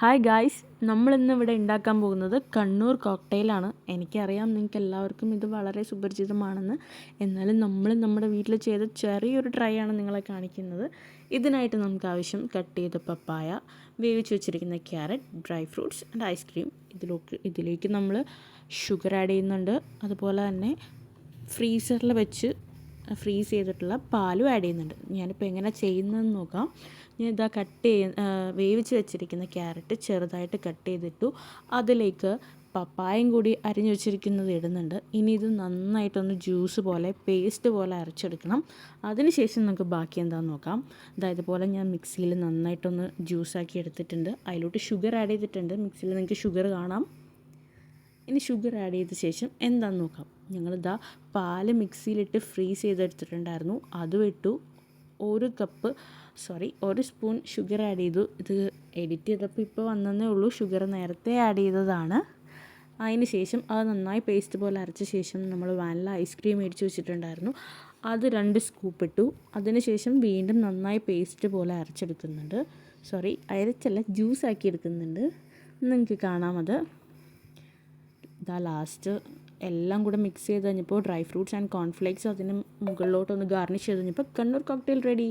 Hi guys, നമ്മളിന്ന് ഇവിടെ ഉണ്ടാക്കാൻ പോകുന്നത് കണ്ണൂർ കോക്ടെയിലാണ്. എനിക്കറിയാം നിങ്ങൾക്ക് എല്ലാവർക്കും ഇത് വളരെ സുപരിചിതമാണെന്ന്. എന്നാലും നമ്മൾ നമ്മുടെ വീട്ടിൽ ചെയ്ത ചെറിയൊരു ട്രൈ ആണ് നിങ്ങളെ കാണിക്കുന്നത്. ഇതിനായിട്ട് നമുക്ക് ആവശ്യം കട്ട് ചെയ്ത പപ്പായ, വേവിച്ച് വെച്ചിരിക്കുന്ന carrot, dry fruits and ice cream. ഇതിലേക്ക് നമ്മൾ ഷുഗർ ആഡ് ചെയ്യുന്നുണ്ട്. അതുപോലെ തന്നെ ഫ്രീസറിൽ വെച്ച് ഫ്രീസ് ചെയ്തിട്ടുള്ള പാലും ആഡ് ചെയ്യുന്നുണ്ട്. ഞാനിപ്പോൾ എങ്ങനെ ചെയ്യുന്നതെന്ന് നോക്കാം. ഞാൻ ഇതാ വേവിച്ച് വെച്ചിരിക്കുന്ന ക്യാരറ്റ് ചെറുതായിട്ട് കട്ട് ചെയ്തിട്ടു. അതിലേക്ക് പപ്പായയും കൂടി അരിഞ്ഞു വെച്ചിരിക്കുന്നത് ഇടുന്നുണ്ട്. ഇനി ഇത് നന്നായിട്ടൊന്ന് ജ്യൂസ് പോലെ പേസ്റ്റ് പോലെ അരച്ചെടുക്കണം. അതിനുശേഷം നമുക്ക് ബാക്കി എന്താണെന്ന് നോക്കാം. ഇതുപോലെ ഞാൻ മിക്സിയിൽ നന്നായിട്ടൊന്ന് ജ്യൂസാക്കി എടുത്തിട്ടുണ്ട്. അതിലോട്ട് ഷുഗർ ആഡ് ചെയ്തിട്ടുണ്ട്. മിക്സിയിൽ നിങ്ങൾക്ക് ഷുഗർ കാണാം. ഇനി ഷുഗർ ആഡ് ചെയ്ത ശേഷം എന്താണെന്ന് നോക്കാം. ഞങ്ങളിതാ പാല് മിക്സിയിലിട്ട് ഫ്രീസ് ചെയ്തെടുത്തിട്ടുണ്ടായിരുന്നു. അതും ഇട്ടു. ഒരു സ്പൂൺ ഷുഗർ ആഡ് ചെയ്തു. ഇത് എഡിറ്റ് ചെയ്തപ്പോൾ ഇപ്പോൾ വന്നതേ ഉള്ളൂ. ഷുഗർ നേരത്തെ ആഡ് ചെയ്തതാണ്. അതിന് ശേഷം അത് നന്നായി പേസ്റ്റ് പോലെ അരച്ച ശേഷം നമ്മൾ വാനില ഐസ്ക്രീം മേടിച്ച് വെച്ചിട്ടുണ്ടായിരുന്നു. അത് 2 സ്കൂപ്പ് ഇട്ടു. അതിനുശേഷം വീണ്ടും നന്നായി പേസ്റ്റ് പോലെ അരച്ചെടുക്കുന്നുണ്ട്. അരച്ചല്ല, ജ്യൂസാക്കി എടുക്കുന്നുണ്ട്. നിങ്ങൾക്ക് കാണാമത്. ലാസ്റ്റ് എല്ലാം കൂടെ മിക്സ് ചെയ്ത് കഴിഞ്ഞപ്പോൾ ഡ്രൈ ഫ്രൂട്ട്സ് ആൻഡ് കോൺഫ്ലേക്സ് അതിന് മുകളിലോട്ടൊന്ന് ഗാർണിഷ് ചെയ്ത് കഴിഞ്ഞപ്പോൾ കണ്ണൂർ കോക്ടെയിൽ റെഡി.